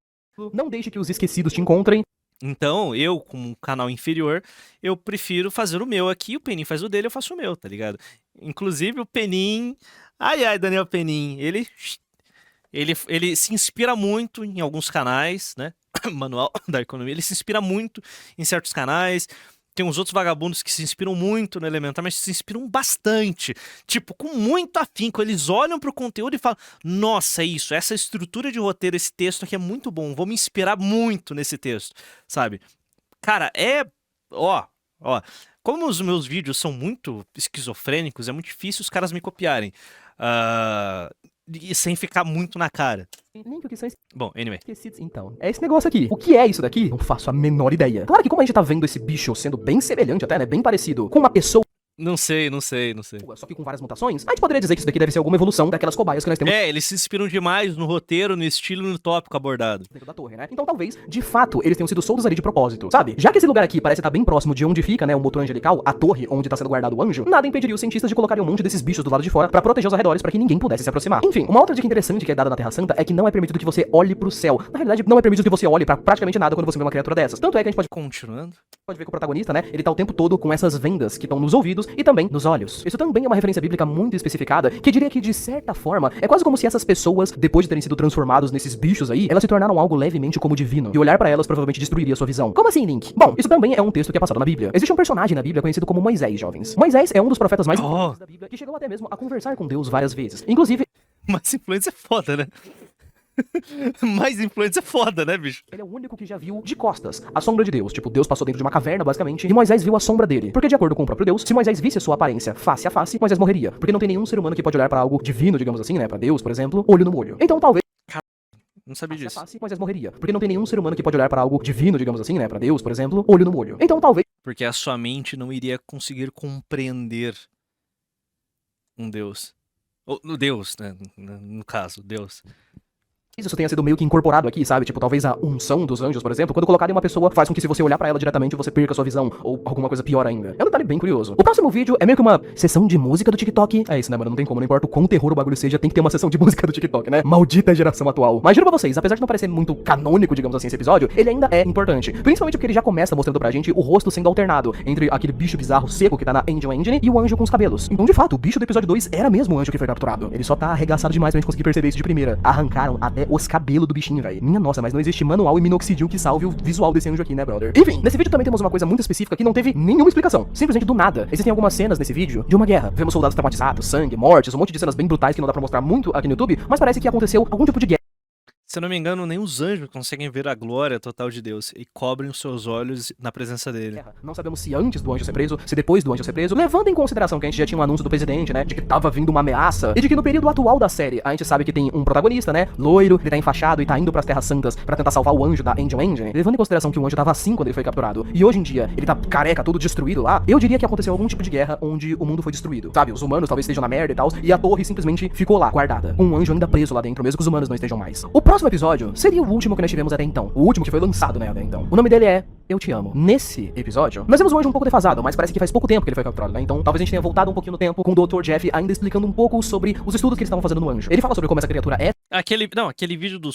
Não deixe que os esquecidos te encontrem. Então, eu, como um canal inferior, eu prefiro fazer o meu aqui, o Penin faz o dele, eu faço o meu, tá ligado? Inclusive o Penin, ai, Daniel Penin, ele se inspira muito em alguns canais, né? Manual da Economia, ele se inspira muito em certos canais. Tem uns outros vagabundos que se inspiram muito no Elementar, mas se inspiram bastante. Tipo, com muito afinco. Eles olham pro conteúdo e falam, nossa, isso, essa estrutura de roteiro, esse texto aqui é muito bom. Vou me inspirar muito nesse texto, sabe? Cara, como os meus vídeos são muito esquizofrênicos, é muito difícil os caras me copiarem. E sem ficar muito na cara. Nem que o que são Bom, anyway. esquecidos. Então, é esse negócio aqui. O que é isso daqui? Não faço a menor ideia. Claro que como a gente tá vendo esse bicho sendo bem semelhante até, né? Bem parecido com uma pessoa. Não sei. Só que com várias mutações, a gente poderia dizer que isso daqui deve ser alguma evolução daquelas cobaias que nós temos. Eles se inspiram demais no roteiro, no estilo e no tópico abordado. Dentro da torre, né? Então talvez, de fato, eles tenham sido soltos ali de propósito, sabe? Já que esse lugar aqui parece estar bem próximo de onde fica, né, o motor angelical, a torre onde tá sendo guardado o anjo, nada impediria os cientistas de colocarem um monte desses bichos do lado de fora pra proteger os arredores pra que ninguém pudesse se aproximar. Enfim, uma outra dica interessante que é dada na Terra Santa é que não é permitido que você olhe pro céu. Na realidade, não é permitido que você olhe pra praticamente nada quando você vê uma criatura dessas. Tanto é que a gente pode... Continuando. Pode ver que o protagonista, né, ele tá o tempo todo com essas vendas que estão nos ouvidos e também nos olhos. Isso também é uma referência bíblica muito especificada, que diria que, de certa forma, é quase como se essas pessoas, depois de terem sido transformados nesses bichos aí, elas se tornaram algo levemente como divino. E olhar pra elas provavelmente destruiria sua visão. Como assim, Link? Bom, isso também é um texto que é passado na Bíblia. Existe um personagem na Bíblia conhecido como Moisés, jovens. Moisés é um dos profetas mais importantes da Bíblia, que chegou até mesmo a conversar com Deus várias vezes. Inclusive... Mas influência é foda, né? Mais influência é foda, né, bicho? Ele é o único que já viu de costas a sombra de Deus. Tipo, Deus passou dentro de uma caverna, basicamente, e Moisés viu a sombra dele. Porque, de acordo com o próprio Deus, se Moisés visse a sua aparência face a face, Moisés morreria. Porque não tem nenhum ser humano que pode olhar pra algo divino, digamos assim, né? Pra Deus, por exemplo, olho no olho. Então, talvez... Não sabia disso. Face, Moisés morreria. Porque não tem nenhum ser humano que pode olhar pra algo divino, digamos assim, né? Pra Deus, por exemplo, olho no olho. Então, talvez... Porque a sua mente não iria conseguir compreender um Deus. Ou Deus, né? No caso, Deus. Isso tenha sido meio que incorporado aqui, sabe? Tipo, talvez a unção dos anjos, por exemplo, quando colocada em uma pessoa, faz com que se você olhar pra ela diretamente, você perca a sua visão, ou alguma coisa pior ainda. É um detalhe bem curioso. O próximo vídeo é meio que uma sessão de música do TikTok. É isso, né, mano? Não tem como, não importa o quão terror o bagulho seja, tem que ter uma sessão de música do TikTok, né? Maldita geração atual. Mas juro pra vocês, apesar de não parecer muito canônico, digamos assim, esse episódio, ele ainda é importante. Principalmente porque ele já começa mostrando pra gente o rosto sendo alternado entre aquele bicho bizarro seco que tá na Angel Engine e o anjo com os cabelos. Então, de fato, o bicho do episódio 2 era mesmo o anjo que foi capturado. Ele só tá arregaçado demais pra gente conseguir perceber isso de primeira. Arrancaram até os cabelos do bichinho, velho. Minha nossa, mas não existe manual e minoxidil que salve o visual desse anjo aqui, né, brother? Enfim, nesse vídeo também temos uma coisa muito específica que não teve nenhuma explicação. Simplesmente do nada. Existem algumas cenas nesse vídeo de uma guerra. Vemos soldados traumatizados, sangue, mortes, um monte de cenas bem brutais que não dá pra mostrar muito aqui no YouTube, mas parece que aconteceu algum tipo de guerra. Se eu não me engano, nem os anjos conseguem ver a glória total de Deus e cobrem os seus olhos na presença dele. Não sabemos se antes do anjo ser preso, se depois do anjo ser preso, levando em consideração que a gente já tinha um anúncio do presidente, né, de que tava vindo uma ameaça, e de que no período atual da série, a gente sabe que tem um protagonista, né, loiro, ele tá enfaixado e tá indo pras Terras Santas pra tentar salvar o anjo da Angel Engine, levando em consideração que o anjo tava assim quando ele foi capturado, e hoje em dia ele tá careca, todo destruído lá, eu diria que aconteceu algum tipo de guerra onde o mundo foi destruído, sabe? Os humanos talvez estejam na merda e tal, e a torre simplesmente ficou lá, guardada, com um anjo ainda preso lá dentro, mesmo que os humanos não estejam mais. O próximo episódio seria o último que nós tivemos até então. O último que foi lançado, né, até então. O nome dele é Eu Te Amo. Nesse episódio, nós vemos um anjo um pouco defasado, mas parece que faz pouco tempo que ele foi capturado, né? Então, talvez a gente tenha voltado um pouquinho no tempo com o Dr. Jeff ainda explicando um pouco sobre os estudos que eles estavam fazendo no anjo. Ele fala sobre como essa criatura é... Aquele vídeo do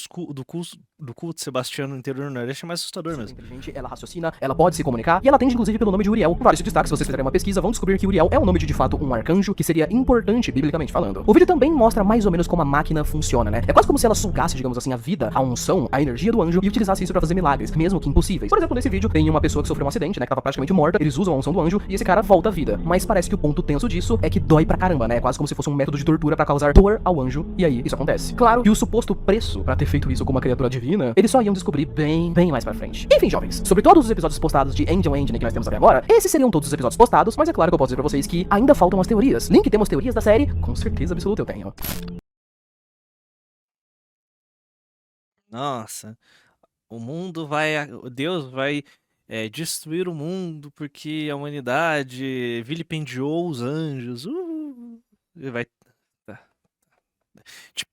culto Sebastiano no interior do Nordeste é mais assustador mesmo. Inteligente, ela raciocina, ela pode se comunicar, e ela atende inclusive pelo nome de Uriel. Vários destaques, se vocês fizerem uma pesquisa, vão descobrir que Uriel é o nome de fato um arcanjo, que seria importante biblicamente falando. O vídeo também mostra mais ou menos como a máquina funciona, né? É quase como se ela sugasse, digamos assim, a vida, a unção, a energia do anjo e utilizasse isso pra fazer milagres, mesmo que impossíveis. Por exemplo, nesse vídeo, vídeo, tem uma pessoa que sofreu um acidente, né, que tava praticamente morta, eles usam a unção do anjo e esse cara volta à vida. Mas parece que o ponto tenso disso é que dói pra caramba, né? É quase como se fosse um método de tortura pra causar dor ao anjo, e aí isso acontece. Claro que o suposto preço pra ter feito isso com uma criatura divina, eles só iam descobrir bem mais pra frente. Enfim, jovens, sobre todos os episódios postados de Angel Engine que nós temos até agora, esses seriam todos os episódios postados, mas é claro que eu posso dizer pra vocês que ainda faltam as teorias. Link, temos teorias da série? Com certeza absoluta eu tenho. Nossa, o mundo vai. Deus vai destruir o mundo porque a humanidade vilipendiou os anjos. Vai. Tá. Tipo,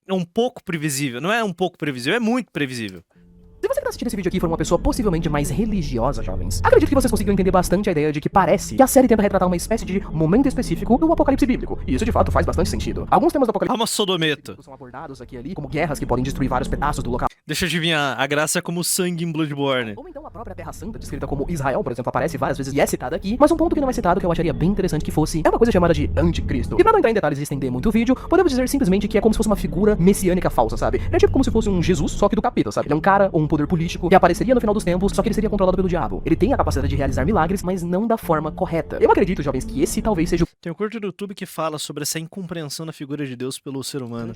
é um pouco previsível. Não é um pouco previsível, é muito previsível. Se você que tá assistindo esse vídeo aqui for uma pessoa possivelmente mais religiosa, jovens, acredito que vocês conseguiram entender bastante a ideia de que parece que a série tenta retratar uma espécie de momento específico do apocalipse bíblico. E isso de fato faz bastante sentido. Alguns temas do apocalipse Calma, sodometa. são abordados aqui e ali, como guerras que podem destruir vários pedaços do local. Deixa eu adivinhar, a graça é como sangue em Bloodborne. Ou então a própria Terra Santa, descrita como Israel, por exemplo, aparece várias vezes e é citada aqui, mas um ponto que não é citado que eu acharia bem interessante que fosse é uma coisa chamada de anticristo. E pra não entrar em detalhes e estender muito o vídeo, podemos dizer simplesmente que é como se fosse uma figura messiânica falsa, sabe? É tipo como se fosse um Jesus, só que do capeta, sabe? Ele é um cara ou um poder político que apareceria no final dos tempos, só que ele seria controlado pelo diabo. Ele tem a capacidade de realizar milagres, mas não da forma correta. Eu acredito, jovens, que esse talvez seja o... Tem um curto do YouTube que fala sobre essa incompreensão da figura de Deus pelo ser humano.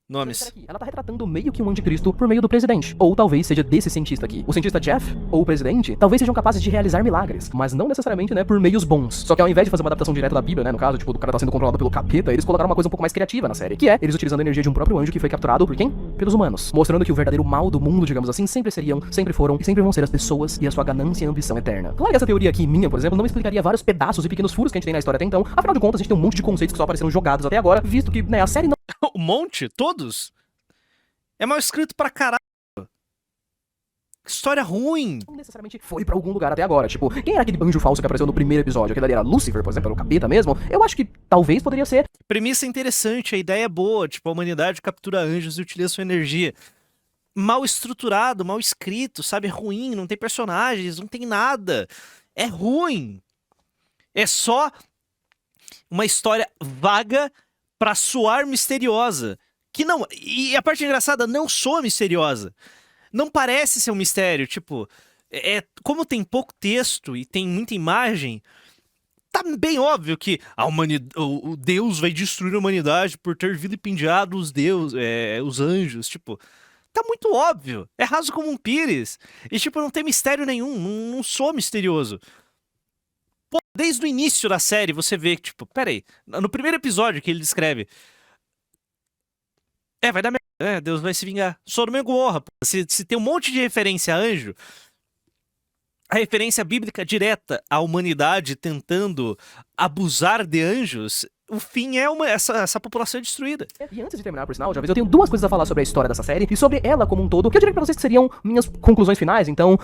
Nomes. Ela tá retratando meio que um anticristo por meio do presidente. Ou talvez seja desse cientista aqui. O cientista Jeff, ou o presidente, talvez sejam capazes de realizar milagres, mas não necessariamente, né, por meios bons. Só que ao invés de fazer uma adaptação direta da Bíblia, né, no caso, tipo, do cara tá sendo controlado pelo capeta, eles colocaram uma coisa um pouco mais criativa na série, que é eles utilizando a energia de um próprio anjo que foi capturado por quem? Pelos humanos. Mostrando que o verdadeiro mal do mundo, digamos assim, sempre seriam, sempre foram e sempre vão ser as pessoas e a sua ganância e ambição eterna. Claro que essa teoria aqui minha, por exemplo, não explicaria vários pedaços e pequenos furos que a gente tem na história até então. Afinal de contas, a gente tem um monte de conceitos que só apareceram jogados até agora, visto que, né, a série não... Um monte? Todos? É mal escrito pra caralho. História ruim. Não necessariamente foi pra algum lugar até agora. Tipo, quem era aquele anjo falso que apareceu no primeiro episódio? Aquele ali era Lúcifer, por exemplo, era o capeta mesmo? Eu acho que talvez poderia ser. Premissa interessante, a ideia é boa. Tipo, a humanidade captura anjos e utiliza sua energia. Mal estruturado, mal escrito, sabe? É ruim, não tem personagens, não tem nada. É ruim. É só uma história vaga pra soar misteriosa. Que não... E a parte engraçada, não soa misteriosa. Não parece ser um mistério, tipo... como tem pouco texto e tem muita imagem, tá bem óbvio que o Deus vai destruir a humanidade por ter vilipendiado os anjos, tipo... Tá muito óbvio. É raso como um pires. E, tipo, não tem mistério nenhum. Não soa misterioso. Pô, desde o início da série, você vê que, tipo... Pera aí. No primeiro episódio que ele descreve... vai dar merda. Deus vai se vingar. Sodoma e Gomorra. Se tem um monte de referência a anjo... A referência bíblica direta à humanidade tentando abusar de anjos... O fim é essa população destruída. E antes de terminar, por sinal, jovens, eu tenho duas coisas a falar sobre a história dessa série e sobre ela como um todo, que eu diria pra vocês que seriam minhas conclusões finais, então...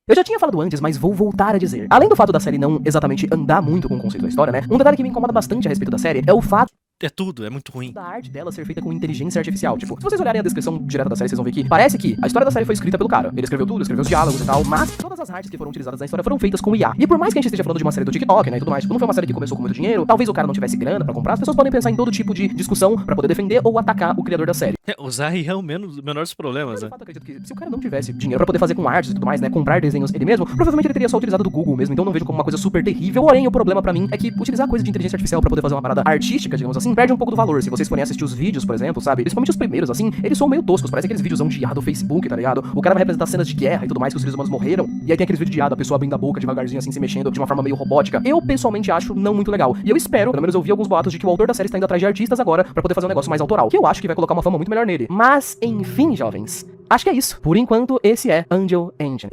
Eu já tinha falado antes, mas vou voltar a dizer. Além do fato da série não exatamente andar muito com o conceito da história, né? Um detalhe que me incomoda bastante a respeito da série é o fato... É tudo, é muito ruim. Da arte dela ser feita com inteligência artificial. Tipo, se vocês olharem a descrição direta da série, vocês vão ver que parece que a história da série foi escrita pelo cara. Ele escreveu tudo, escreveu os diálogos e tal, mas todas as artes que foram utilizadas na história foram feitas com IA. E por mais que a gente esteja falando de uma série do TikTok, né, e tudo mais, tipo, não foi uma série que começou com muito dinheiro, talvez o cara não tivesse grana pra comprar, as pessoas podem pensar em todo tipo de discussão pra poder defender ou atacar o criador da série. Usar IA é o menor dos problemas, né? Eu acredito que se o cara não tivesse dinheiro pra poder fazer com artes e tudo mais, né, comprar desenhos ele mesmo, provavelmente ele teria só utilizado do Google mesmo, então não vejo como uma coisa super terrível. Porém, o problema pra mim é que utilizar coisa de inteligência artificial pra poder fazer uma parada artística, digamos assim, perde um pouco do valor. Se vocês forem assistir os vídeos, por exemplo, sabe? Principalmente os primeiros, assim, eles são meio toscos, parece aqueles vídeos de IA do Facebook, tá ligado? O cara vai representar cenas de guerra e tudo mais, que os seres humanos morreram, e aí tem aqueles vídeos de IA da pessoa abrindo a boca devagarzinho, assim, se mexendo de uma forma meio robótica. Eu, pessoalmente, acho não muito legal. E eu espero, pelo menos eu vi alguns boatos de que o autor da série está indo atrás de artistas agora pra poder fazer um negócio mais autoral, que eu acho que vai colocar uma fama muito melhor nele. Mas, enfim, jovens, acho que é isso. Por enquanto, esse é Angel Engine.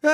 É,